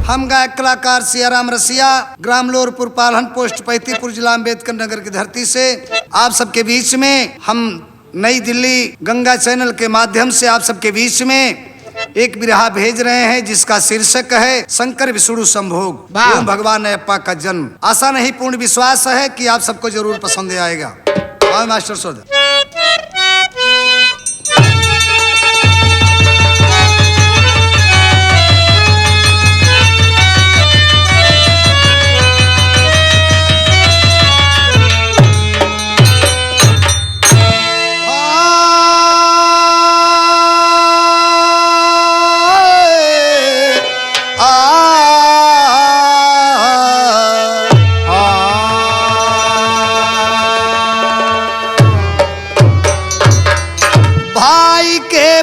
हम गायक कलाकार सियाराम रसिया, ग्राम लोरपुर, पालहन पोस्ट, पैतीपुर, जिला अम्बेडकर नगर की धरती से आप सबके बीच में हम नई दिल्ली गंगा चैनल के माध्यम से आप सबके बीच में एक बिरहा भेज रहे हैं जिसका शीर्षक है शंकर विष्णु संभोग एवं भगवान अयप्पा का जन्म। आशा नहीं पूर्ण विश्वास है कि आप सबको जरूर पसंद आएगा। मास्टर सोद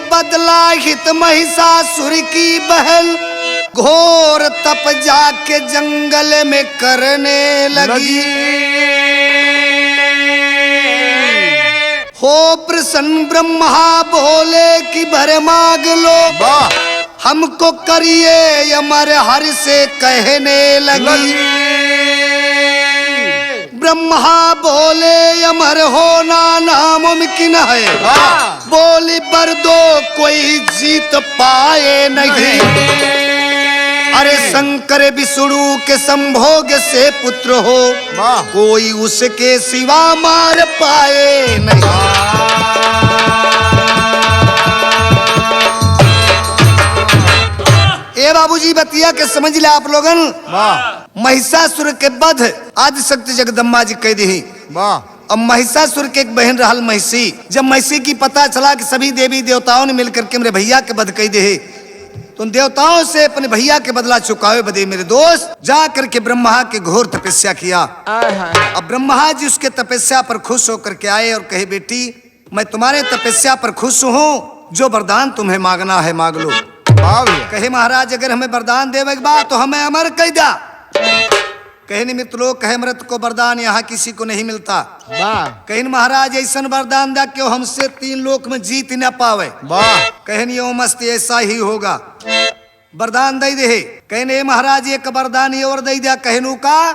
बदला हित महिषासुर की बहन घोर तप जाके जंगल में करने लगी। हो प्रसन्न ब्रह्मा बोले कि भर मांग लो, हमको करिए अमर हर से कहने लगी। ब्रह्मा बोले अमर होना नामुमकिन है, बोली बर दो कोई जीत पाए नहीं। अरे शंकर विष्णु के संभोग से पुत्र हो, कोई उसके सिवा मार पाए नहीं। ए बाबूजी बतिया के समझ ले आप लोगन। महिषासुर के वध आदि शक्ति जगदम्बा जी कह दी। अब महिषासुर के एक बहन रहल महिषी। जब महिषी की पता चला कि सभी देवी देवताओं ने मिलकर के मेरे भैया के वध कह दे, तो देवताओं से अपने भैया के बदला चुकावे बदे मेरे दोस्त जा करके ब्रह्मा के घोर तपस्या किया। अब ब्रह्मा जी उसके तपस्या पर खुश होकर के आए और कहे बेटी मैं तुम्हारे तपस्या पर खुश हूँ, जो वरदान तुम्हें मांगना है मांग लो। कहे महाराज अगर हमें वरदान देवे बात तो हमें अमर कह दा। कहे निमित्त लोग कहे मृत को वरदान यहाँ किसी को नहीं मिलता। कहे महाराज ऐसा वरदान दा क्यों हमसे 3 लोक में जीत न पावे। कहे ओ मस्त ऐसा ही होगा, वरदान दे दे। कहने महाराज एक वरदान और दे दिया। कहनू का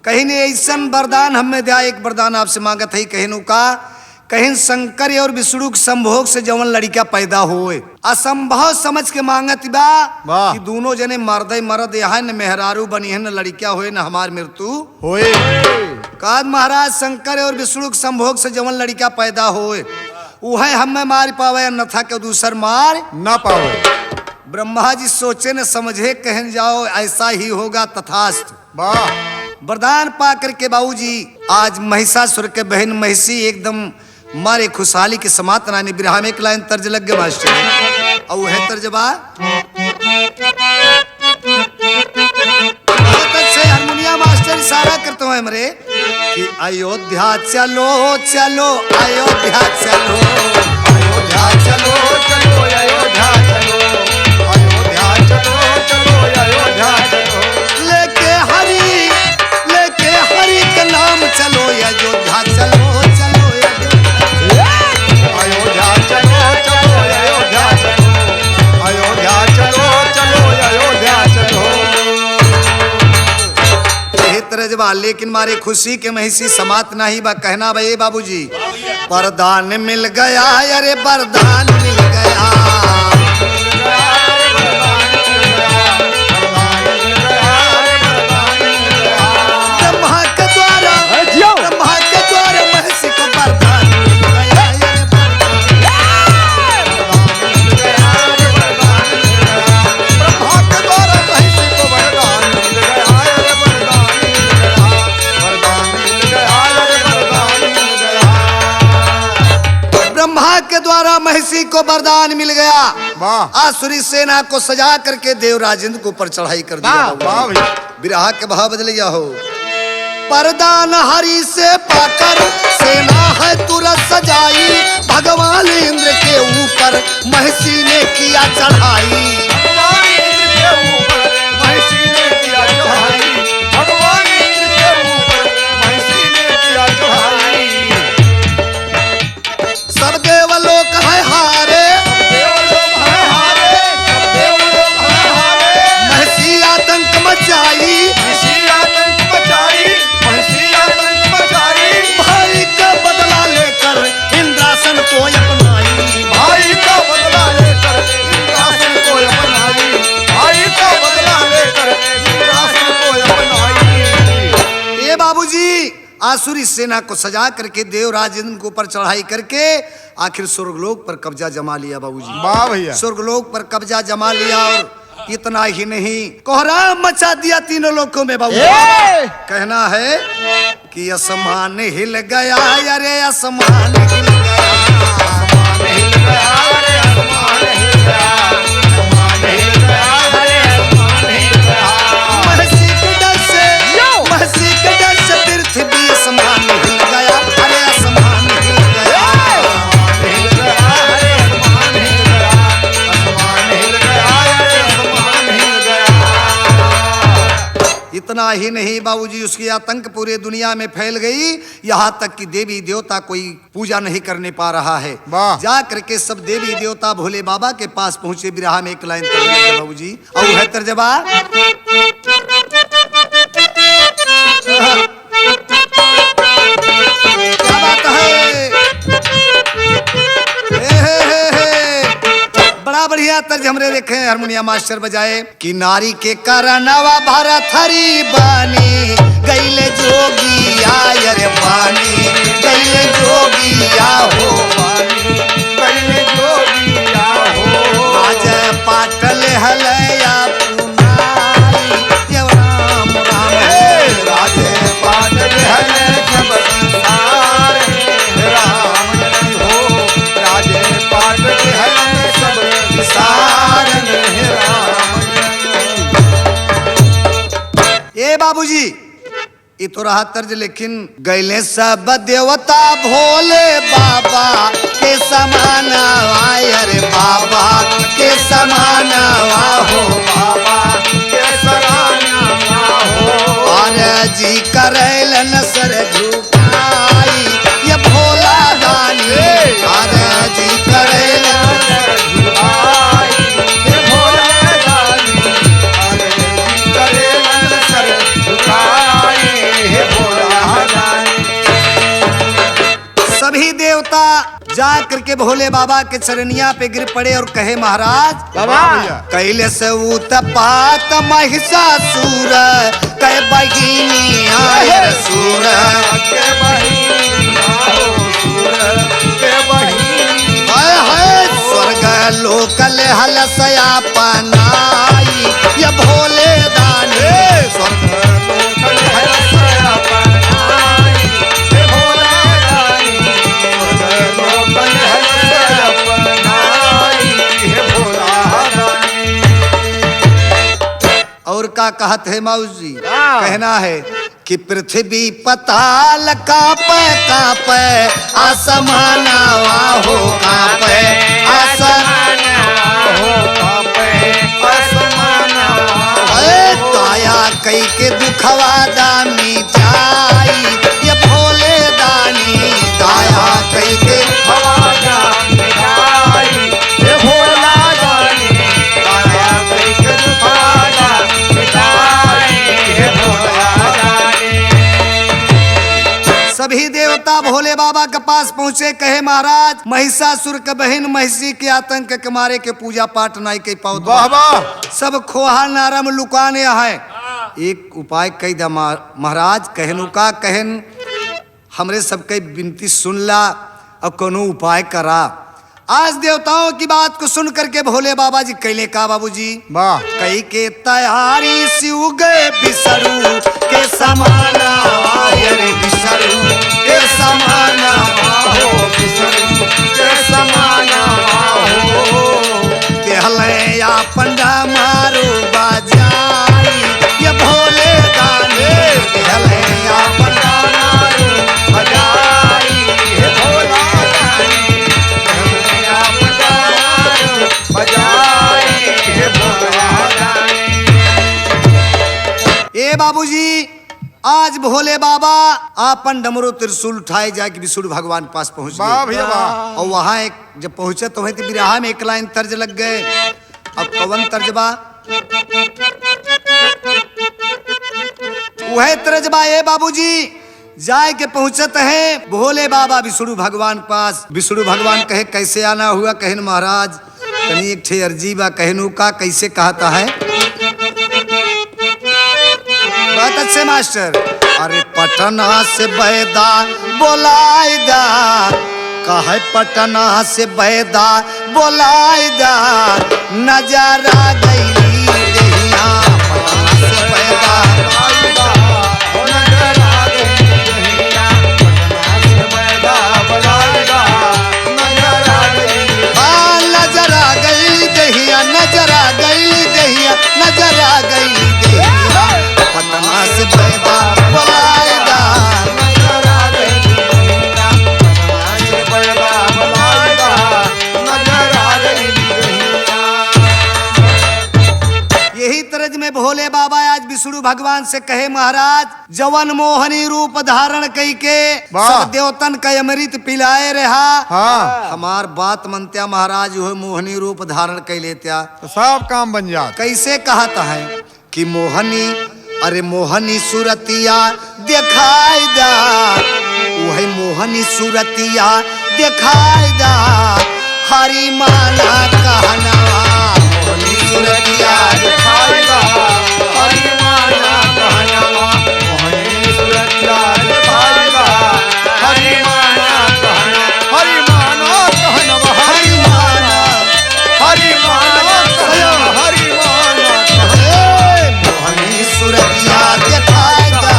कहने ऐसा वरदान हमें दिया, एक वरदान आपसे मांगत है। कहनू का कहीं शंकर और विष्णु के संभोग से जवन लड़का पैदा होए, असंभव समझ के मांगत बा कि दोनों जने मर्द मर्द यहाँ न मेहरारू बनी है, न लड़का होए न हमार मृत्यु होए। काद महाराज शंकर और विष्णु के संभोग से जवन लड़का पैदा होए वह हमें मार पावे, अन्यथा के दूसर मार ना पावे। ब्रह्मा जी सोचे न समझे, कहन जाओ ऐसा ही होगा तथास्तु। वरदान पा करके बाबूजी आज महिषासुर के बहन महिषी एकदम मारे खुशहाली के समात रानी। बिरहा में एक लाइन तर्ज लग गया मास्टर, और है तर्जबा बहुत अच्छे हारमोनिया मास्टर इशारा करते हैं हमरे कि अयोध्या चलो चलो अयोध्या चलो, अयोध्या चलो चलो अयोध्या चलो, अयोध्या चलो चलो अयोध्या चलो, लेके हरि का नाम चलो अयोध्या चलो चलो अयोध्या चलो चलो अयोध्या चलो, अयोध्या चलो चलो अयोध्या चलो। यही तरह लेकिन मारे खुशी के महिषी समात नहीं बा। कहना भाई बाबूजी वरदान मिल गया, अरे वरदान मिल गया, महिषी को वरदान मिल गया। आसुरी सेना को सजा करके देव राजेंद्र को ऊपर चढ़ाई कर दिया। बिरहा के भाव बदल गया हो। वरदान हरि से पाकर सेना है तुरंत सजाई, भगवान इंद्र के ऊपर महिषी ने किया चढ़ाई। सब देवलोक है हारे, महिषी आसुरी सेना को सजा करके देवराज इंद्र के ऊपर चढ़ाई करके आखिर स्वर्गलोक पर कब्जा जमा लिया बाबूजी। वाह भैया। स्वर्गलोक पर कब्जा जमा लिया और इतना ही नहीं कोहराम मचा दिया तीनों लोकों में बाबूजी। कहना है कि आसमान हिल गया, अरे आसमान हिल गया, आसमान हिल गया, अरे आसमान हिल गया, आसमान हिल गया, अरे आसमान हिल गया। महसी के डर से, महसी के डर से पृथ्वी आसमान हिल गया, अरे आसमान हिल गया, आसमान हिल गया, अरे आसमान हिल गया, आसमान हिल गया, अरे आसमान हिल गया। इतना ही नहीं बाबूजी, उसकी आतंक पूरे दुनिया में फैल गई, यहाँ तक कि देवी देवता कोई पूजा नहीं करने पा रहा है। जा करके सब देवी देवता भोले बाबा के पास पहुंचे। बिरहा में एक लाइन तर्जमा बाबूजी, और है तर्जमा, क्या बात है, बड़ा बढ़िया तर्ज हमरे देखे हारमोनियम मास्टर बजाए कि नारी के करनवा भरत हरी बानी गईले जोगिया, अरे बानी गईले जोगिया हो, बानी गईले जोगिया हो। आज पाटल हलया पुनाई, ये राम राम है, आज पाटल हलया सब संसार राम नहीं हो, आज पाटल हलया सब सारन है राम। ए बाबूजी ये तो रहा तर्ज, लेकिन गैले सब देवता भोले बाबा के समाना, अरे बाबा के समाना हो, बाबा के समाना हो। अरे जी करैलन सर झुकाई ये भोला दानी, अरे जी करैलन सर झुकाई ये भोला दानी, अरे जी करैलन सर झुकाई ये भोला दानी। सभी देवता जा करके भोले बाबा के चरनिया पे गिर पड़े और कहे महाराज बाबा कैले से उत्पात महिषासुर कह बहिनी आयर सुर, के बहिनी आओ सुर, के बहिनी हाय हाय। स्वर्ग लोकल हलसया पनाई ये भोले दानी, स्वर्ग लोकल हलसया पनाई ये भोले दानी, स्वर्ग लोकल हलसया पनाई ये भोला दानी। और का कहत है मौजी, कहना है कि पृथ्वी पताल कांपे कांपे आसमानवा हो, कांपे आसमानवा हो, कांपे आसमानवा। काया कई के दुखवा दामी जाई ये भोले दानी, काया कई के दुखवा दामी जाई ये भोला दानी, काया कई के दुखवा दामी जाई ये भोला दानी। सभी देवता भोले बाबा के पास पहुंचे, कहे महाराज महिषासुर के बहन महिषी के आतंक के मारे के पूजा पाठ नहीं के पाओ, सब खोहा नारम लुकाने है। एक उपाय कही दा महाराज, कहनु का कहन हमरे सबके विनती सुन ला और कोनो उपाय करा। आज देवताओं की बात को सुन करके भोले बाबा जी कैले का बाबूजी, कई के तैयारी शिव गए बिसरू के समाना, अरे बिसरू के समाना हो, बिसरू के समाना हो। कहले या पंडा मारो बाजाई ये भोले दानी, कहले या पंडा मारो बाजाई ये भोला दानी, कहले या पंडा मारो बाजाई ये भोला दानी। ए बाबूजी आज भोले बाबा आपन डमरू त्रिशूल उठाए जाके विष्णु भगवान के पास पहुंच गए। और वहां एक जब पहुंचे तो वहीं बिरहा में एक लाइन तर्ज लग गए। अब कवन तर्जबा, वह तर्जबा ये बाबूजी जाए के पहुंचत है भोले बाबा विष्णु भगवान पास। विष्णु भगवान कहे कैसे आना हुआ, कहन महाराज तनी एक ठे अर्जी बा, कहनु का कैसे कहता है। बहुत अच्छे मास्टर। अरे पटना से बैदा बोलाइदा, कहे पटना से बैदा बोलाइदा, नजरा गईली देहिया पटना से बैदा बोलाइदा, नजरा गईली देहिया पटना से बैदा बोलाइदा, नजरा गईली नजरा गईली देहिया, नजरा गईली देहिया, नजरा गईली देहिया पटना से बैदा बोलाइदा, नजरा गईली देहिया पटना से बैदा बोलाइदा, नजरा गईली देहिया। यही तरज में भोले बाबा आज विष्णु भगवान से कहे महाराज जवन मोहनी रूप धारण कई के सब देवतन का अमृत पिलाए रहा। हाँ। हमार बात मनत्या महाराज हो मोहनी रूप धारण कई लेत्या तो सब काम बन जात। कैसे कहता है कि मोहनी अरे मोहनी सूरतिया दिखाई दा, वही मोहनी सूरतिया दिखाई दा, हरि माना कहना मोहनी सूरतिया दिखाई दा, हरि माना कहना मोहनी सूरतिया दिखाई दा, हरि माना कहना, हरि माना कहना, हरि माना, हरि माना कहना, हरि माना कहना मोहनी सूरतिया दिखाई दा,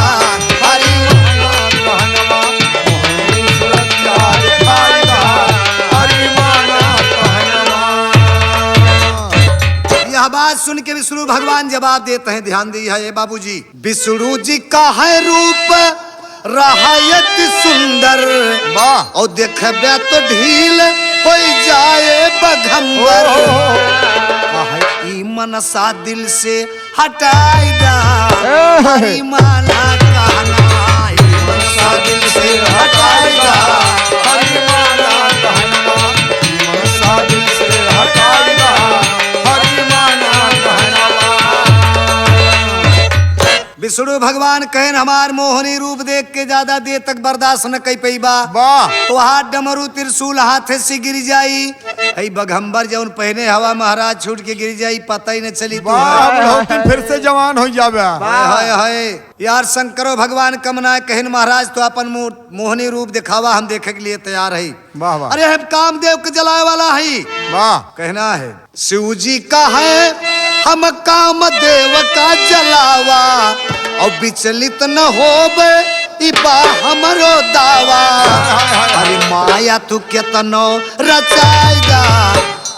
हरि माना कहना मोहनी सूरतिया दिखाई दा, हरि माना कहना। यह बात सुन के विष्णु भगवान जवाब देते हैं, ध्यान दी है बाबूजी। विष्णु जी का है रूप रहायत सुंदर, वाह और देखबे तो ढील हो जाए बघम्बर, ई मनसा दिल से हटाई दा, हरि माना कहना ई मनसा दिल से हटाई दा, हरि माना कहना ई मनसा दिल से हटाई दा, हरि माना कहना। विष्णु भगवान कहन हमार मोहनी रूप देख के ज्यादा देर तक बर्दाश्त न कई पैबा, तो हाथ डमरू त्रिशूल हाथे से गिर जाई, हई बघम्बर जौन पहने हवा महाराज छूट के गिर जाई पता ही न चली, फिर से जवान हो जावे। हाय हाय यार शंकरो भगवान कमना कहन महाराज तो अपन मोहनी रूप दिखावा हम देखे के लिए तैयार है। अरे हम कामदेव के जलाए वाला है, वाह कहना है शिव जी का है हम कामदेव का जलावा, और विचलित न होबे इबा हमरो दावा, अरे माया तू केतनो रचाएगा,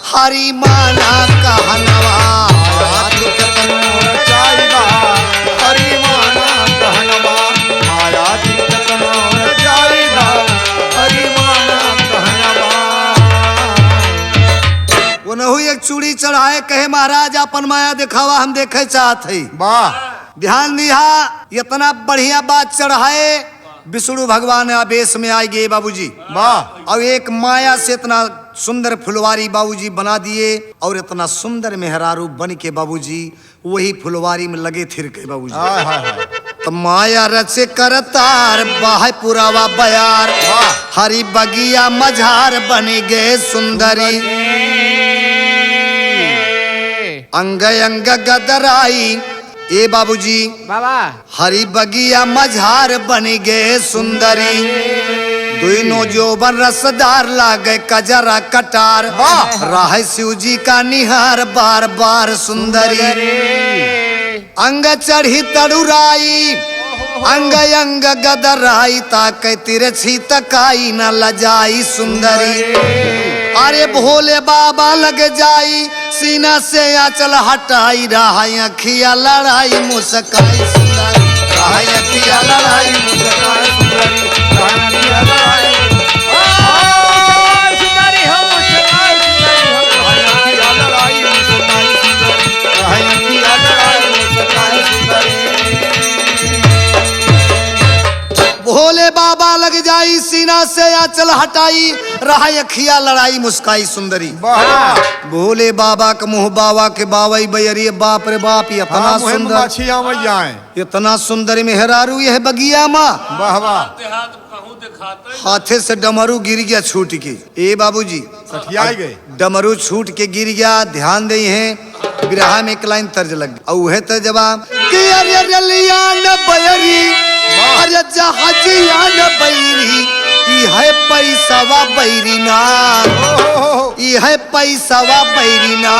हरि माना कहनवा तू केतनो रचाएगा, हरि माना कहनवा माया तू केतनो रचाएगा, हरि माना कहनवा। वो नहु एक चूड़ी चढ़ाए कहे महाराज अपन माया दिखावा हम देखे चाहत है, वाह ध्यान दिया इतना बढ़िया बात चढ़ाए विष्णु भगवान आवेश में आ गए बाबूजी, वाह और एक माया से इतना सुंदर फुलवारी बाबूजी बना दिए, और इतना सुंदर मेहरारू बन के बाबूजी वही फुलवारी में लगे थिर के बाबूजी। तो माया रचे करतार बाहे पुरावा बयार, हरी बगिया मझार बन गए सुंदरी, अंग अंग गदराई ए बाबूजी बाबा, हरी बगिया मझार बन गए सुंदरी, दोनों जोबन रसदार लागे कजरा कटार, राह शिव जी का निहार बार बार सुंदरी, अंग चढ़ी तड़ुराई अंग अंग गदराई, ताके तिरछी तकाई न लजाई सुंदरी, अरे भोले बाबा लग जाई सीना से आंचल हटाई, राह अखिया लड़ाई मुस्काई सुंदरी, राह अखिया लड़ाई मुस्काई सुंदरी, राह अखिया लड़ाई सुंदरी हो मुस्काई सुंदरी हो, राह अखिया लड़ाई मुस्काई सुंदरी, राह अखिया लड़ाई मुस्काई सुंदरी। भोले बाबा लग जाई सीना से आंचल हटाई, राह अखिया लड़ाई मुस्काई सुंदरी। भोले बाबा का मुँह बाबा के बावई बैरिए बाप रे बाप, इतना सुंदर इतना सुंदर मेहरारू यह बगिया माँ, हाथे से डमरू गिर गया छूट के, ए बाबूजी डमरू छूट के गिर गया, ध्यान दे हैं बिरहा में एक लाइन तर्ज लग गई, और तो जवाब अरे जहाजिया न बैरी ई है पैसावा बैरी ना, ई है पैसावा बैरी ना,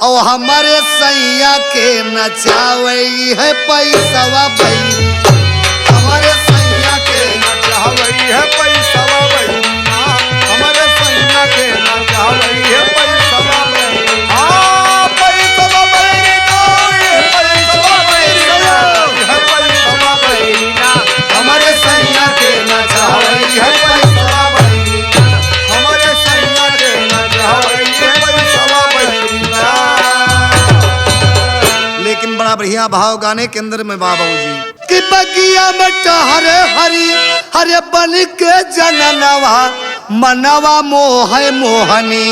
और हमारे सैया के नचावे ई है पैसावा बैरी, हमारे सैया के नचावे है पैसावा बैरी ना, हमारे सैया के नचावे है पैसावा बैरी। हाँ पैसावा बैरी ना, ये पैसावा बैरी ना, ये पैसावा बैरी ना, हमारे सैया के नचावे है पैसावा बैरी ना, हमारे सैया के नचावे है पैसावा बैरी ना। लेकिन बड़ा बढ़िया भाव गाने के अंदर में बाबू जी कि बगिया में टहरे हरी हरे बन के जननवा मनवा मोह मोहनी,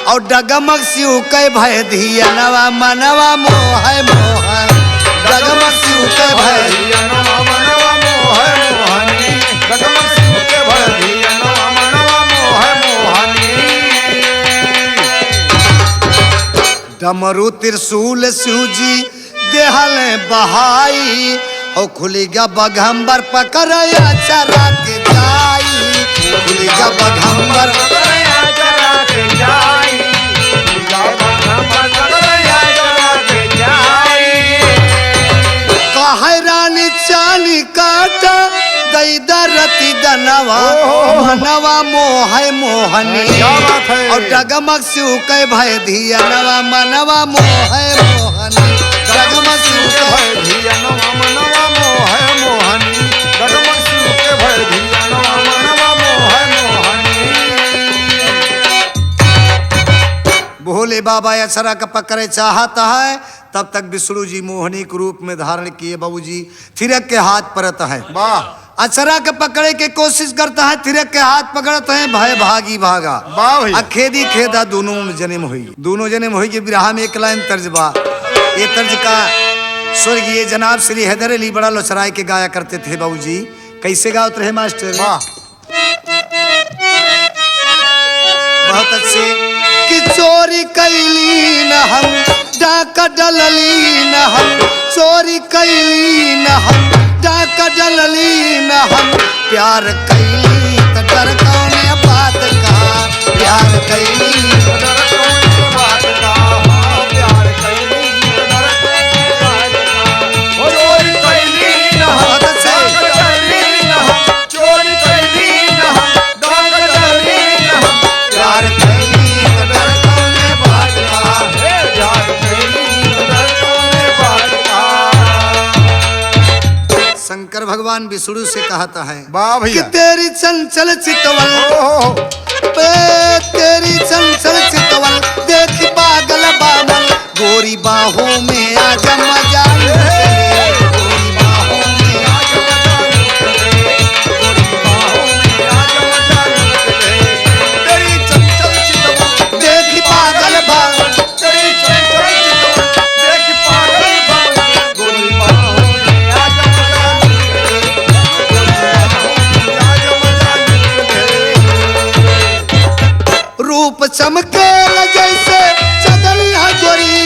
और डगमग सिउ के भय धियनवा मनवा मोह मोहन, डगमग सिउ के भय धियनवा मनवा मोह मोहनी, डगमग सिउ के भय धियनवा मनवा मोह मोहनी। डमरू त्रिशूल शिवजी देहल बहाई, और खुली गा बघम्बर पकड़या चरा के जाई, खुली गा बघम्बर पकड़या चरा के जाई, पकड़या चरा के जाई। कहे रानी चानी काटा दई दरती दनवा मनवा मोह मोहनी, क्या बात है? और डगमग सिउ के भय धियनवा मनवा मोह मोहनी, डगमग सिउ के भय धियनवा मनवा मोह मोहनी, डगमग सिउ के भय धियनवा मनवा मोह मोहनी। भोले बाबा अक्षरा का पकड़े चाहता है, तब तक विष्णु जी मोहनी के रूप में धारण किए बाबूजी थिरक के हाथ परत है। वाह अक्षरा के पकड़े के कोशिश करता है, थिरक के हाथ पकड़ते हैं, भय भागी भागा, वाह भैया। खेदी खेदा दोनों में जन्म हुई, दोनों जन्म हुई। बिरहा में एक लाइन तर्जबा, ये तर्ज का स्वर्गीय जनाब श्री हैदर अली बड़ा लोचराय के गाया करते थे बाबूजी। कैसे गाते रहे मास्टर? वाह बहुत अच्छे कि चोरी कैली न हम डाका डलली न हम, चोरी कैली न हम डाका डलली न हम, प्यार कैली त डर कौने बात का, प्यार कैली त डर कौने बात का, प्यार कैली त डर कौने बात का, चोरी कैली न हम, बहुत अच्छे। डलली न हम, चोरी कैली न हम, डाका डलली न हम, प्यार कैली त डर कौने बात का, प्यार कैली त डर कौने बात का। शंकर भगवान विष्णु से कहता है वाह कि भैया। तेरी चंचल चितवन ओहो पे तेरी चंचल चितवन देख पागल बामन, गोरी बाहों में आजा मजा लूटे, गोरी बाहों में आजा मजा लूटे, गोरी बाहों में आजा मजा लूटे, तेरी चंचल चितवन देख पागल बामन, तेरी चंचल चितवन देख पागल बामन, गोरी बाहों में आजा मजा लूटे, गोरी बाहों में आजा मजा लूटे। रूप चमके जैसे चदलिया गोरी,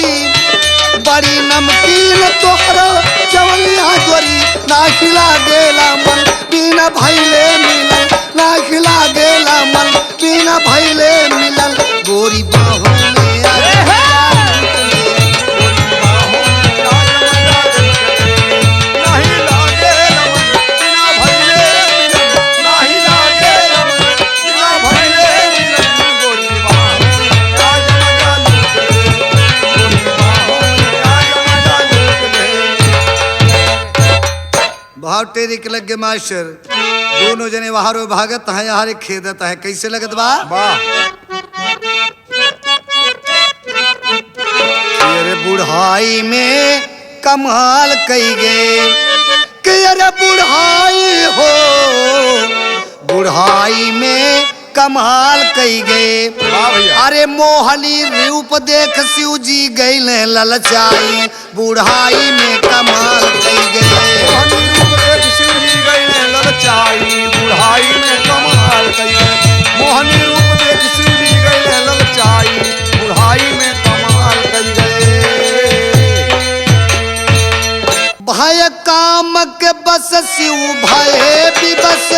बड़ी नमकीन तोहरो चवलिया गोरी, ना खिला गेला मन बिना भैले मिलल, ना खिला गेला मन बिना भैले मिलल, गोरी बाहों में आजा गोरी बाहों में आजा मजा लूटे, नहीं लागे रमन बिना भइले मिलन, नहीं लागे रमन बिना भइले मिलन, गोरी बाहों में आजा मजा लूटे, गोरी बाहों में आजा मजा लूटे। भाव टेरी के लगे मास्टर, दोनों जने वहारो भागत है, यहाँ खेदत है। कैसे लगत बा? वाह अरे बुढ़ाई में कमाल कई गे, कि अरे बुढ़ाई हो, बुढ़ाई में कमाल कई गे, वाह भैया। अरे मोहनी रूप देख शिव जी गए ललचाई, बुढ़ाई में कमाल कई गे, मोहनी रूप देख शिव जी गइले ललचाई, बुढ़ाई में कमाल कइले, मोहनी रूप देख शिव जी गइले ललचाई, बुढ़ाई में कमाल कइले। भय काम के बस शिव भये विवश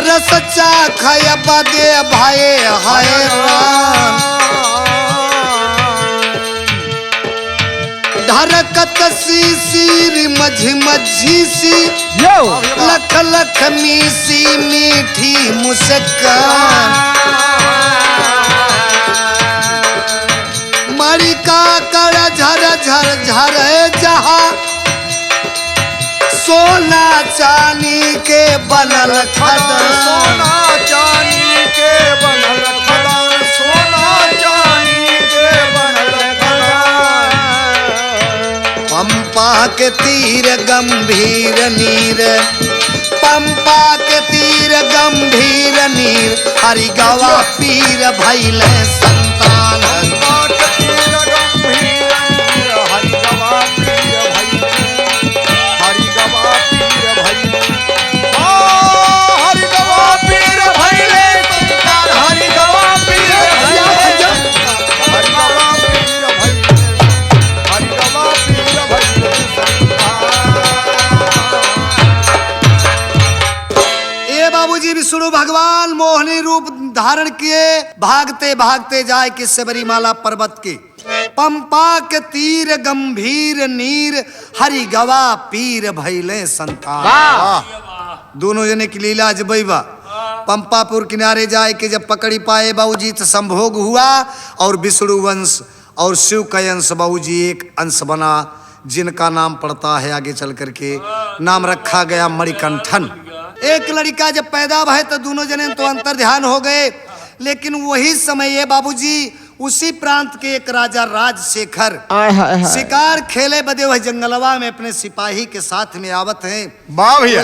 रस चाखय बदे भये हैरान धरकत सीर मझी मझी सी लख लख मीसी मीठी मुस्कान मरिका कर झर झर झर जहा सोना चांदी के बनल खदान सोना चांदी के बनल खदान सोना चांदी के बनल खदान पंपा के तीर गंभीर नीर पंपा के तीर गंभीर नीर हरि गवा पीर भैले संतान विष्णु भगवान मोहनी रूप धारण किए भागते भागते जाए कि सबरीमाला पर्वत के पंपा के तीर गंभीर नीर हरि गवा पीर भैले संतान दोनों जने की लीला जबैबा पंपापुर किनारे जाए के जब पकड़ी पाए बाबूजी तो संभोग हुआ और विष्णु वंश और शिव का अंश बाबूजी एक अंश बना जिनका नाम पड़ता है आगे चल करके नाम रखा गया मणिकंठन। एक लड़का जब पैदा भय तो दोनों जने तो अंतर ध्यान हो गए लेकिन वही समय ये बाबूजी उसी प्रांत के एक राजा राजशेखर शिकार खेले बदे वह जंगलवा में अपने सिपाही के साथ में आवत हैं।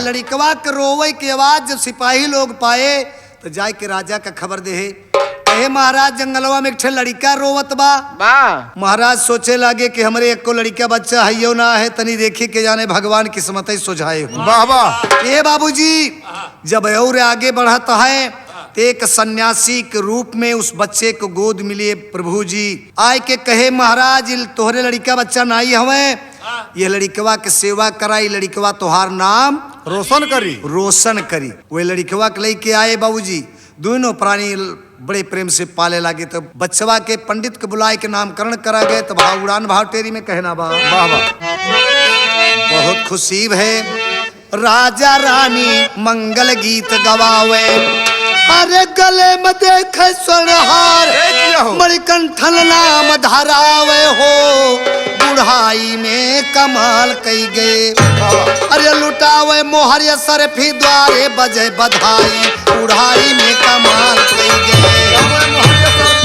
लड़कवा के रोवे की आवाज जब सिपाही लोग पाए तो जाए के राजा का खबर दे कहे महाराज जंगलवा में एक लड़का रोवत बा। महाराज सोचे लगे कि हमारे एक को लड़का बच्चा है यो ना है तनी देखी के जाने भगवान किस्मत ही सुझाए ये बाबूजी जब और आगे बढ़ता है तो एक सन्यासी के रूप में उस बच्चे को गोद मिले प्रभु जी आए के कहे महाराज तोहरे लड़का बच्चा नहीं हवे ये लड़कवा के सेवा कराई लड़कवा तोहार नाम रोशन करी वे लड़कवा के लेके आए बाबूजी दोनों प्राणी बड़े प्रेम से पाले लागे तो बच्चवा के पंडित के बुलाए के नामकरण करा गए तो भाव उड़ान भाव टेरी में कहना बा बहुत खुशी है राजा रानी मंगल गीत गवावे अरे गले में देख स्वर्णहार मणिकंठन नाम धरावे हो बुढ़ाई में कमाल कई गए अरे लुटावे मोहरिया सरफी द्वारे बजे बधाई बुढ़ाई में कमाल कई गए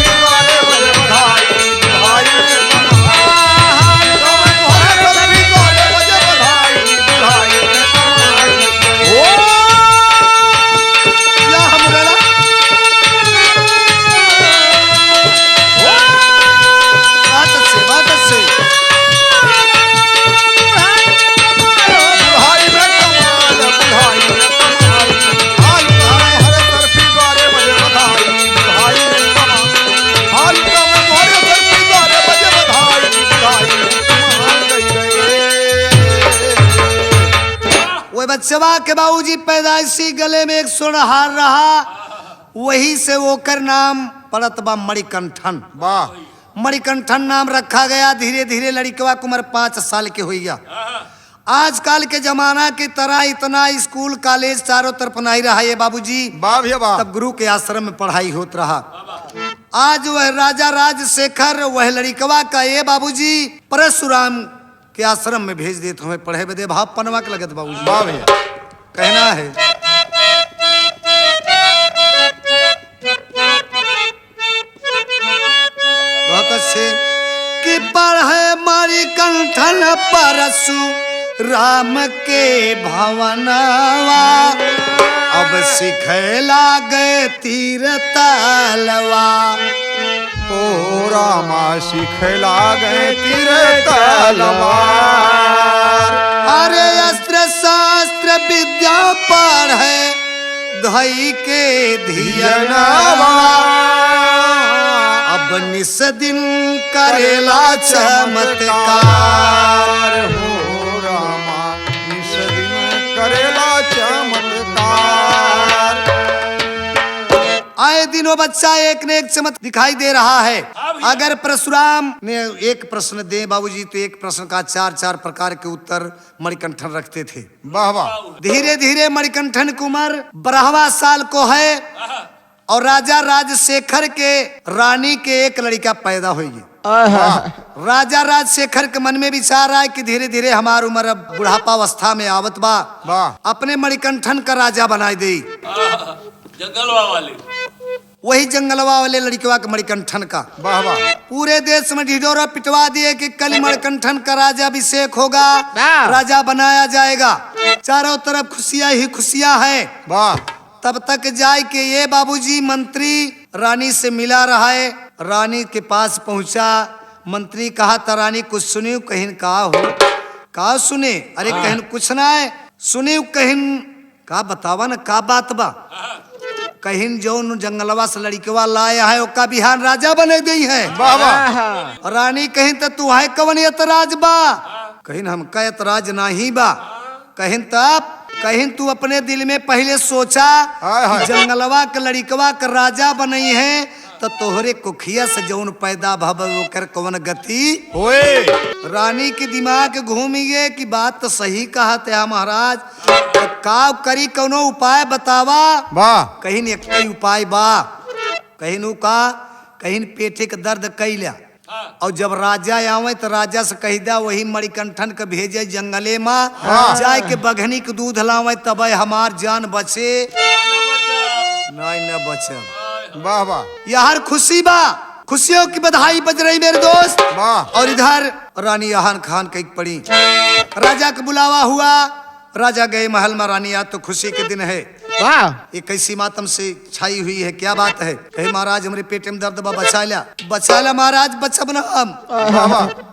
बच्चवा के बाबूजी पैदाइशी गले में एक सोनहार रहा वही से ओकर नाम पड़त बा मणिकंठन मणिकंठन नाम रखा गया। धीरे धीरे लड़कवा की उम्र 5 साल के हो गया। आजकल के जमाना की तरह इतना स्कूल कॉलेज चारों तरफ नहीं रहा ये बाबूजी तब गुरु के आश्रम में पढ़ाई होत रहा। आज वह राजा राजशेखर वह लड़कवा का ये बाबूजी परशुराम के आश्रम में भेज देते हमें पढ़े बदे भाव पनवा के लगत बाबूजी कहना है बहुत अच्छे कि पढ़े मणिकंठन परशु राम के भवनवा अब सिखे लागे तीर तलवा ओ रामा सिखला गए तीर तलवार अरे अस्त्र शास्त्र विद्या पढ़े धई के धियनवा अब निस दिन करेला चमत्कार हो रामा तीनों बच्चा एक ने एक चमक दिखाई दे रहा है। अगर परशुराम ने एक प्रश्न दे बाबूजी तो एक प्रश्न का चार चार प्रकार के उत्तर मणिकंठन रखते थे। वाह वाह। धीरे धीरे मणिकंठन की उम्र 12वां साल को है और राजा राजशेखर के रानी के एक लड़का पैदा हुई। राजा राजशेखर के मन में विचार आए कि धीरे धीरे हमार उम्र अब बुढ़ापावस्था में आवत बा, अपने मणिकंठन का राजा बनाई दे। जंगलवा वाले वही जंगलवा वाले लड़कवा के मणिकंठन का। वाह वाह। पूरे देश में ढिढोरा पिटवा दिए कि कल मणिकंठन का राजा अभिषेक होगा, राजा बनाया जाएगा। चारों तरफ खुशियां ही खुशियां हैं। वाह। तब तक जाए कि ये बाबूजी मंत्री रानी से मिला रहा है। रानी के पास पहुंचा, मंत्री कहा था रानी कुछ सुनियो कहीं का हो? का सुने? अरे कहीं कुछ ना है सुनियो कहीं का बतावा ना का बात बा? कहीं जो जंगलवा से लड़कवा लाया है ओका बिहान राजा बने गई है। वाह वाह। रानी कहीं तो तू है कवन एतराज बा? कहीं हमका एतराज नहीं बा। कहीं तब कहीं तू अपने दिल में पहले सोचा कि जंगलवा के लड़कवा के राजा बनई है तो तोहरे कुखिया से जौन पैदा भव कर कौन गति होए। रानी के दिमाग घूम गए कि बात तो सही कहा थे महाराज, तो का करी कौनो उपाय बतावा। वाह। कहीं एक ही उपाय बा। कहीं नु का कहीं पेटे के दर्द कैला और जब राजा आवे तो राजा से कह दा वही मणिकंठन के भेजे जंगले में जाए के बघनी के दूध लावे तब हमार जान बचे नहीं न बचे। वाह वाह। यार खुशी बा, खुशियों की बधाई बज रही मेरे दोस्त। वाह। और इधर रानी आहान खान कहीं पड़ी। राजा का बुलावा हुआ, राजा गए महल में। रानी आज तो खुशी के दिन है। वाह। ये कैसी मातम से छाई हुई है, क्या बात है? कहे महाराज हमारे पेट में दर्द बा, बचा ला महाराज, बचब ना हम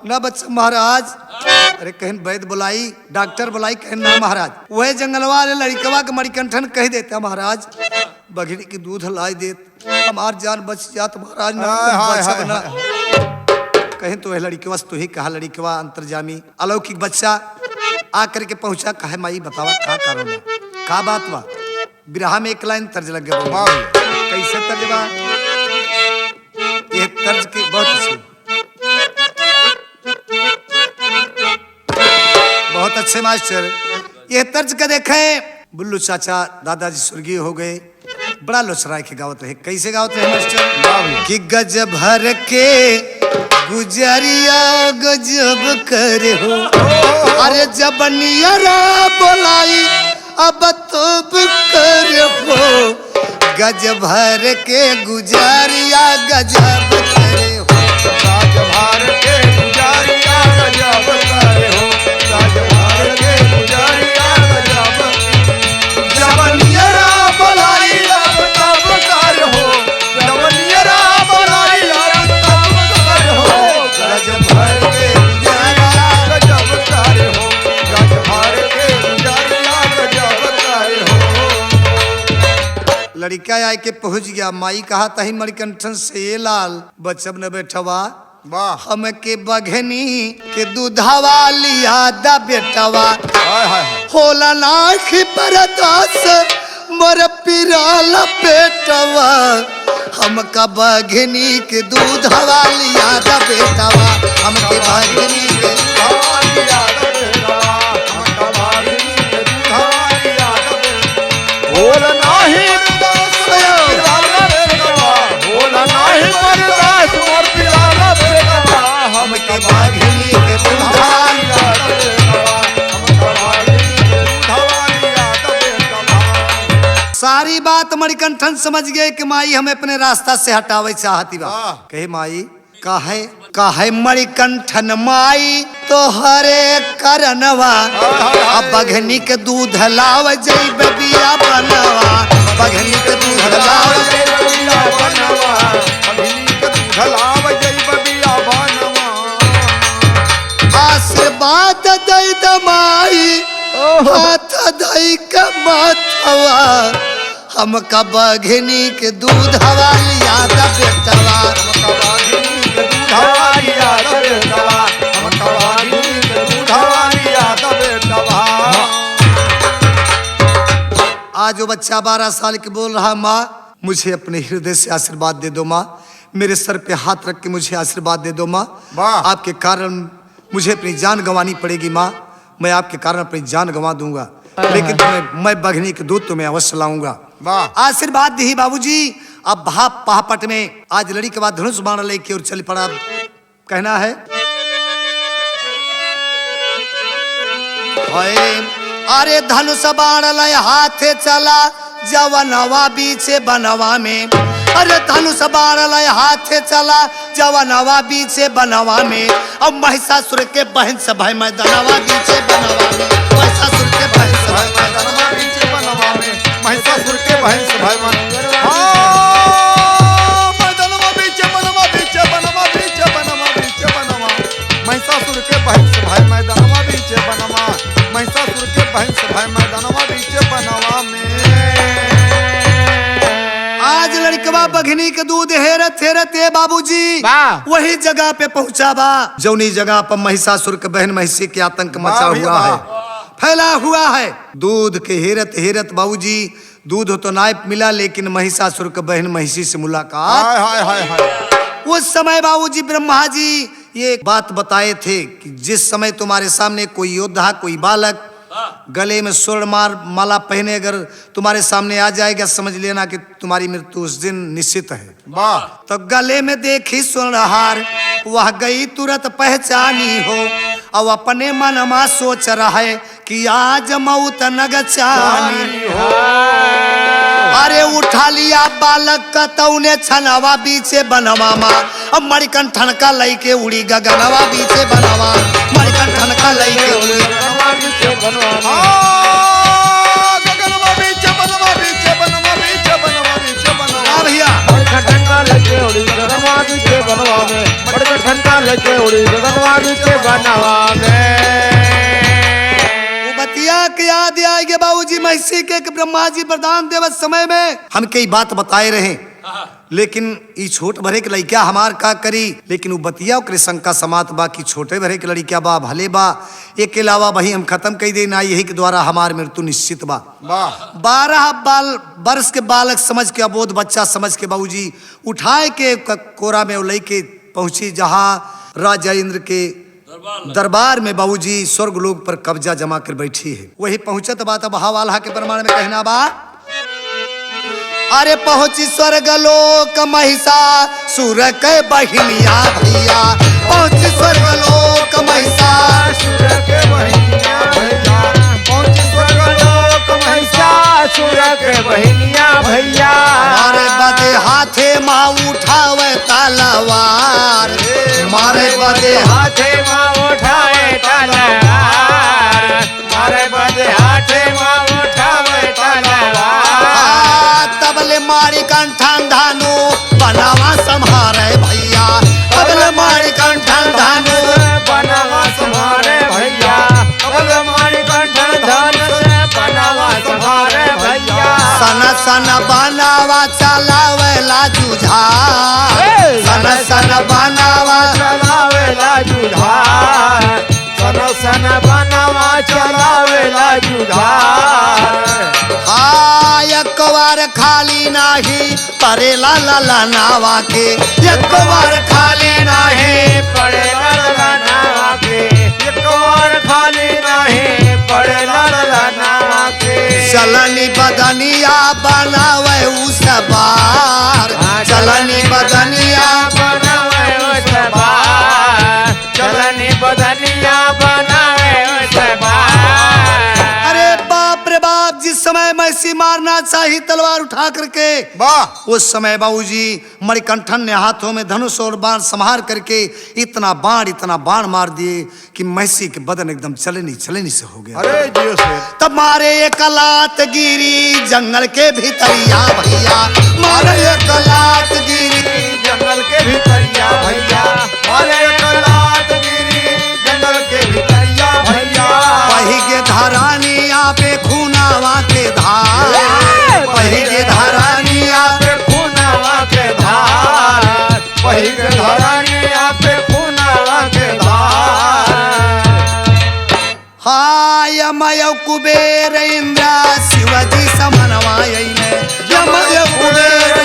न बच महाराज। अरे कहीं वैद्य बुलाई, डॉक्टर बुलाई, कहीं ना महाराज। वह जंगलवा वाले लड़कवा के मणिकंठन कह देता महाराज बघड़ी की दूध लाई देत हमार जान बच जात महाराज ना बचब ना। कहीं तो वह लड़कवा तू ही कहा लड़कवा अंतर्जामी अलौकिक बच्चा आकर के पहुंचा। कहे माई बतावा का कारण बा, का बात बा? बिरहा में एक लाइन तर्ज लग गया। कैसे तर्ज बा? ये तर्ज की बहुत अच्छी, बहुत अच्छे मास्टर। ये तर्ज का देखे बुल्लू चाचा दादाजी स्वर्गीय हो गए, बड़ा लोचराय के गावत रहे। कैसे गावत रहे मास्टर? कि गजब भर के गुजरिया गजब कर हो, अरे जब नियरा बोलाई अब तो कर हो, गजब भर के गुजरिया गजब करे हो, गजब भर के गुजरिया गजब करे हो, गजब भर के गुजरिया गजब। जब नियरा बोलाई अब तब कर हो, जब नियरा बोलाई अब तब कर हो, गजब भर के गुजरिया गजब करे हो, गजब भर के गुजरिया गजब करे हो। लड़का आए के पहुंच गया। माई कहा तही मणिकंठन से ये लाल बचब न बैठवा, हमके बघनी के दूधवा लिया दा बेटवा, होला नाख परदास मोर पिराल पेटवा, हमका बघनी के दूधवा लिया दा बेटवा, हमके बघनी के दूधवा लिया दा बेटवा, हमका बघनी के दूधवा लिया दा बेटवा। बोल नाही पिराला बेटवा, बोल नाही परदास मोर पिराला बेटवा, हमके बघनी के दूधवा लिया दा बेटवा, हमका बघनी के दूधवा लिया दा बेटवा। सारी बात मणिकंठन समझ गए कि माई हमें अपने रास्ता से हटावे चाहती बा। कहे माई काहे मणिकंठन माई तो हरे करनवा, अब बघनी के दूध लाव जई बिया बनवा, बघनी के दूध लाव जई बिया बनवा, बघनी के दूध लाव जई बिया बनवा। आशीर्वाद दई दमाई हाथ दई के माथवा, हमका बघनी के दूध हवा लिया दा बेटवा, हमका बघनी के दूध हवा लिया दा बेटवा, हमका बघनी के दूध हवा लिया दा बेटवा। आज वो बच्चा 12 साल के बोल रहा माँ मुझे अपने हृदय से आशीर्वाद दे दो माँ। मेरे सर पे हाथ रख के मुझे आशीर्वाद दे दो माँ। वाह। आपके कारण मुझे अपनी जान गंवानी पड़ेगी माँ। मैं आपके कारण अपनी जान गंवा दूंगा, लेकिन मैं बघनी के दूध तुम्हें अवश्य लाऊंगा। वाह। आशीर्वाद दी बाबूजी। अब भाप पहापट में आज लड़ी के बाद धनुष बाण लेके और चल पड़ा। कहना है अरे धनुष बाण लय हाथे चला जवनवा बीचे बनवा में। अरे धनुष बाण लय हाथे चला जवनवा बीचे बनवा में। अब महिषासुर के बहन सभाई मैदानवा बीचे बनवा में। महिषासुर के बहन सभाई मैदानवा बीचे बनवा में। महिषासुर के बहन सभाई मैदानवा बीचे बनवा बीचे बनवा बीचे बनवा बीचे बनवा। महिषासुर के बहन सभाई मैदानवा बीचे बनवा। महिषासुर के बहन सभाई मैदानवा बीचे बनवा में। आज लड़कवा बघनी के दूध हेरत हेरत है बाबूजी वही जगह पे पहुंचा बा जौनी जगह पर महिषासुर के बहन महिषी के आतंक मचा हुआ है, फैला हुआ है। दूध के हेरत हेरत बाबूजी दूध तो नायप मिला, लेकिन महिषासुर के बहन महिषी से मुलाकात। हाय हाय हाय हाय। उस समय बाबूजी ब्रह्मा जी ये बात बताए थे कि जिस समय तुम्हारे सामने कोई योद्धा कोई बालक गले में स्वर्ण माला पहने अगर तुम्हारे सामने आ जाएगा, समझ लेना कि तुम्हारी मृत्यु उस दिन निश्चित है। वाह। तो गले में देखी स्वर्णहार वह गई तुरंत पहचानी हो। अब अपने मन में सोच रहा है कि आज मौत नगचानी हो। अरे उठा लिया बालक का तौने छनवा बीचे बनवा माँ। अब मणिकंठन का लई के उड़ी गगनवा बीचे बनवा। मणिकंठन का लई के उड़ी गगनवा बीचे बनवा बीचे बनवा बीचे बनवा बीचे बनवा बीचे बनवा। हाँ भैया ठंडा लेके उड़ी गगनवा बीचे बनवा में। बड़का ठंडा लेके उड़ी गगनवा बीचे बनवा में। बतिया के याद आएगी बाबूजी महिषी के ब्रह्मा जी वरदान देवत समय में हम कई बात बताए रहे, लेकिन ई छोट भरे के लड़किया हमार का करी। लेकिन वो बतिया ओकरे शंका समात बा कि छोटे भरे के लड़किया बा भले बा, एक के अलावा वही हम खत्म कर देना यही के द्वारा हमार मृत्यु निश्चित बा। 12 वर्ष के बालक समझ के अबोध बच्चा समझ के बाबूजी उठाए के कोरा में लेके पहुंची जहाँ राजा इंद्र के दरबार में बाबूजी स्वर्ग लोक पर कब्जा जमा कर बैठी है। वही पहुंचत बात अब हवाला के प्रमाण में कहना बा। अरे पहुंची स्वर्ग लोक महिषासुर के बहिनिया भैया। पहुंची स्वर्ग लोक महिषासुर के बहिनिया भैया। पहुंची स्वर्ग लोक महिषासुर के बहिनिया भैया। मारे बदे हाथे माँ उठावे तलवार। मारे बदे हाथे माँ उठाए तलवार। मारे बदे हाथे माँ उठावे तलवार। तबले मारी कंठन धानु बनावा संहारे भैया। तबले मारी कंठन धानु बनावा संहारे भैया। तबले मारी कंठन धानु बनावा संहारे भैया। सन सन बनावा चलावेला जुझार। सन सन बनावा चलावेला जुझार। सन सन बनावा चलावेला जुझार। एक बार खाली नाही परेला लाला नावा के। एक बार खाली नाही पड़ेला नावा के। एक बार खाली नहीं पड़ेला नावा के। चलनी बदनिया बनावे उस बार। चलनी बदनिया बनावे उस बार। चलनी बदनिया बनावे उस बार। अरे बाप रे बाप, जिस समय महिषी मारना चाहिए तलवार उठा करके वाह। उस समय बाबूजी मणिकंठन ने हाथों में धनुष और बाण संहार करके इतना बाण मार दिए कि महिषी के बदन एकदम चलनी से हो गया। अरे जियो से तब मारे एक लात गिरी जंगल के भीतरिया भैया। मारे एक लात गिरी जंगल के भीतरिया भैया। मारे एक लात गिरी जंगल के भीतरिया भैया। वही के धरानिया पे खूनावा के धार। वही के धरानिया पे खूनावा के धार। वही के धरानिया पे खूनावा के धार। हाय यमय कुबेर इंद्र शिवजी समनवाय यमय कुबेर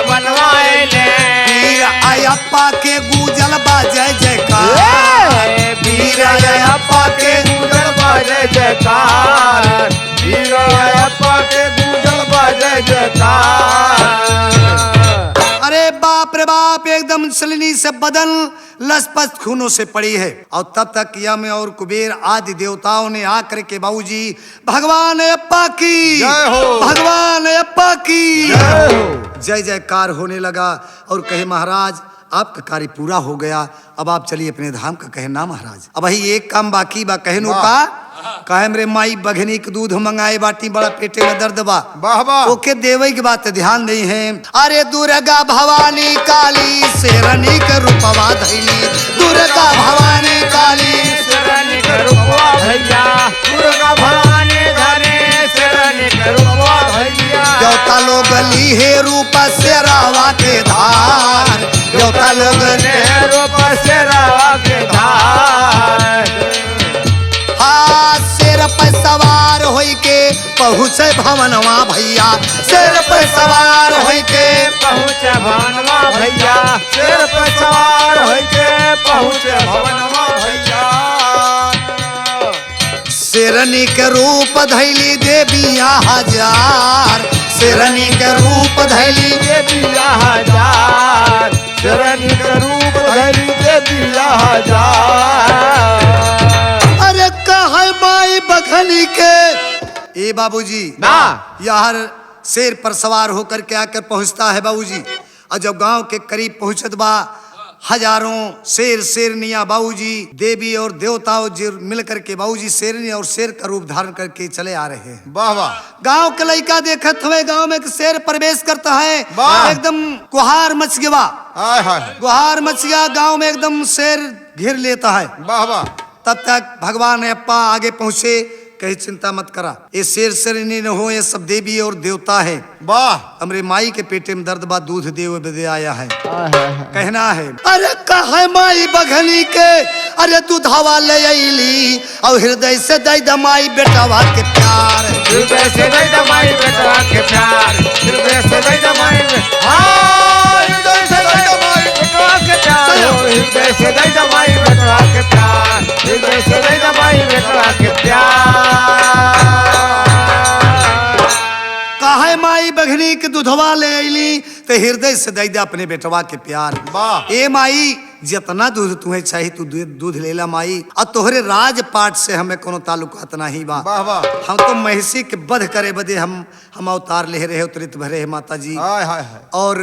बनवाइले वीर अयप्पा के गूंजल बा जय जयकार वीर अयप्पा के गूंजल बजे जयकार वीर अयप्पा के गूंजल बजे जयकार। अरे बाप रे बाप, एकदम सलनी से बदन लसपस खूनों से पड़ी है। और तब तक यम और कुबेर आदि देवताओं ने आकर के बाबूजी भगवान अयप्पा की जय हो। भगवान अयप्पा की जय हो। जय जयकार होने लगा और कहे महाराज आपका कार्य पूरा हो गया, अब आप चलिए अपने धाम का। कहे ना महाराज, अब वही एक काम बाकी बा। कहनु का कहे मेरे माई बघनी के दूध मंगाए बाटी, बड़ा पेटे में दर्द बा। वाह वाह। ओके देवे की बात ध्यान नहीं है। अरे दुर्गा भवानी काली शेरनी के रूपवा धैली, दुर्गा भवानी काली शेरनी के रूपवा भैया दुर्गा भवानी धरे शेरनी के रूपवा भैया। देवता लोग ली है रूप शेरावा के धार, देवता लोग ने रूप शेरावा के धार। हाँ शेर पर सवार होई के पहुँचे भवनवा भैया, शेर पर सवार होई के पहुँचे भवनवा भैया शेर पर सवार होके पहुँचे भवनवा भैया। शेरनी के रूप धैली देविया हजार, शेरनी के रूप धैली देविया हजार शेरनी के रूप धैली देविया हजार। अरे कहे माई बघनी के ए बाबूजी ना यार शेर पर सवार होकर के आकर पहुंचता है बाबूजी। और जब गांव के करीब पहुंचत बा हजारों शेर शेरनियां बाबूजी देवी और देवताओं जी मिल करके बाबूजी शेरनी और शेर का रूप धारण करके चले आ रहे हैं। वाह वाह। गांव के लड़का देखत हुए गांव में एक शेर प्रवेश करता है, वाह। एकदम गुहार मच गया, हाय हाय। गुहार मच गया गांव में, एकदम शेर घेर लेता है। वाह वाह। तब तक भगवान अयप्पा आगे पहुंचे, कहीं चिंता मत करा, ये शेर शेरनी न हो, ये सब देवी और देवता है। वाह। हमरे माई के पेटे में दर्द बा, दूध देव दे आया है। कहना है अरे कहे माई बघनी के, अरे तू धावा ले अली और हृदय से दई दमाई बेटावा के प्यार, हृदय से दई दमाई बेटवा के प्यार हृदय से दई दमाई हृदय से दई दमाई बेटवा के प्यार हृदय से दई दमाई बेटवा के प्यार हृदय से दई दमाई बेटवा के प्यार। कहे माई बघनी के दूधवा ले अली तो हृदय से दई दे अपने बेटवा के प्यार। वाह। ए माई जितना दूध तुम्हें चाहिए तू दूध ले ला माई, और तोहरे राजपाट से हमें कोनो ताल्लुकात नहीं बा। वाह वाह। हम तो महिषी के वध करे बदे हम अवतार ले रहे उतरित भरे है माता जी, हाय हाय हाय। और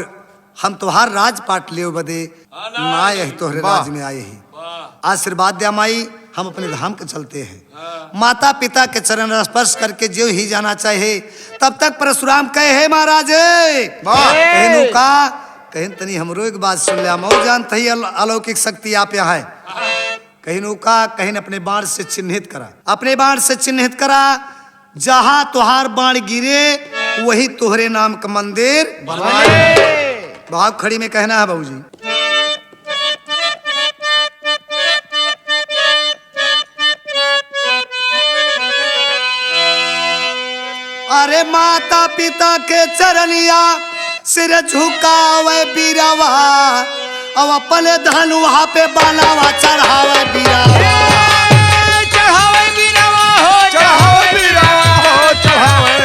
हम तुम्हार राजपाट ले बदे ना यही तोहरे वाह। राज में आए हैं। आशीर्वाद दिया माई, हम अपने धाम के चलते हैं। माता पिता के चरण स्पर्श करके जो ही जाना चाहे। तब तक परशुराम कहे हे महाराज कहनु का कहीं तनी हमरो एक बात सुन लिया, मऊ जानते ही अलौकिक शक्ति आप यहाँ है। कहनु का कहीं अपने बाण से चिन्हित करा, अपने बाण से चिन्हित करा, जहां तुहार बाण गिरे वही तोहरे नाम का मंदिर बनवाए। भाव खड़ी में कहना है बाबूजी। अरे माता पिता के चरनिया सिर झुकावे बीरावा, अब अपने धन वहां पे बनावा चढ़ावे बीरावा, चढ़ावे बीरावा हो चढ़ावे बीरावा हो चढ़ावे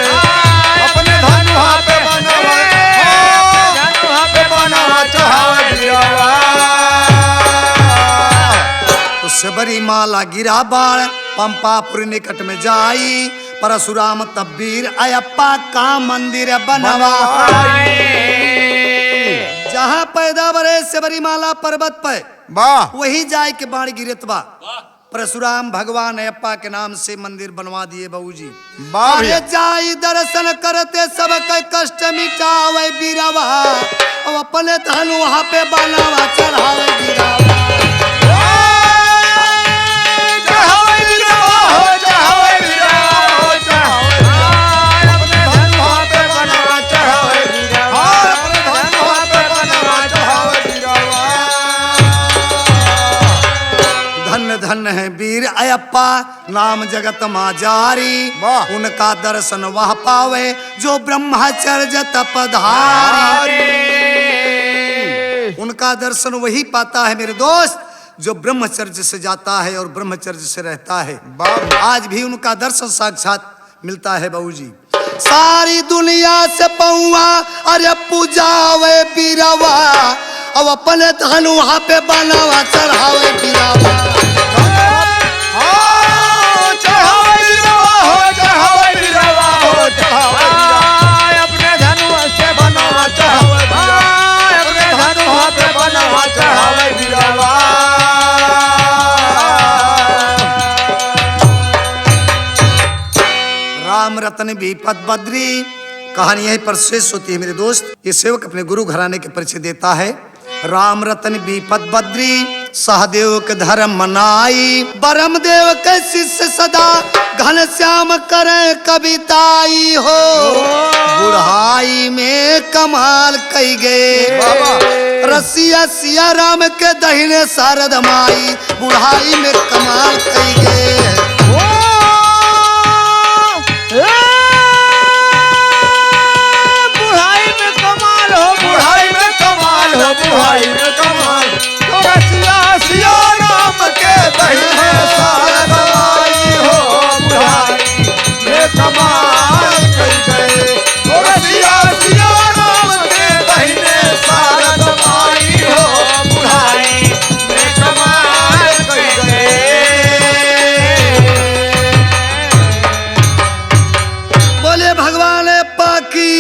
अपने धन वहाँ पे बनावा धन वहाँ पे बनावा चढ़ावे बीरावा। तो सबरी माला गिरा बाण पंपापुर निकट में जाई, परशुराम तब्बीर अयप्पा का मंदिर बनवा। जहाँ पैदा बरे सबरी माला पर्वत पे वाह। वही जाए के बाण गिरत बा। परशुराम भगवान अयप्पा के नाम से मंदिर बनवा दिए बाबूजी। वाह अरे भैया। जाई दर्शन करते सबके कष्ट मिटावे बीरावा, अब अपने धन वहाँ पे बनावा चढ़ावे बीरावा। चढ़ावे बीरावा हो चढ़ावे बीरावा हो चढ़ावे अपने धन वहाँ पे बनावा चढ़ावे बीरावा अपने धन वहाँ पे बनावा चढ़ावे बीरावा। धन धन है वीर अयप्पा नाम जगत माँ जारी, वाह। उनका दर्शन वह पावे जो ब्रह्मचर्य तपधारी। का दर्शन वही पाता है मेरे दोस्त जो ब्रह्मचर्य से जाता है और ब्रह्मचर्य से रहता है। आज भी उनका दर्शन साक्षात मिलता है बाबूजी। सारी दुनिया से पौआ अरे पूजावे पीरावा अब अपने धन वहां पे बनावा चढ़ावे पीरावा। अपने धनुआ से बनावा चढ़ावे अपने धनुआ पे बनावा चढ़ावे बिरावा। राम रतन भी पद बद्री। कहानी यहीं पर शेष होती है मेरे दोस्त। ये सेवक अपने गुरु घराने के परिचय देता है। राम रतन भी पद बद्री सहदेव के धर्म मनाई परम देव के शिष्य सदा घन श्याम करे कविताई हो। बुढ़ाई में कमाल कई गए रसिया सिया राम के दहिने शारद माई बुढ़ाई में कमाल कई गए। बुढ़ाई में कमाल हो बुढ़ाई में कमाल हो बुढ़ाई में कमाल तो रसिया सिया राम के दहिने शारद माई हो बुढ़ाई में कमाल कई गए तो रसिया सिया राम के दहिने शारद माई हो बुढ़ाई में कमाल कई गए। बोले भगवान पाकी।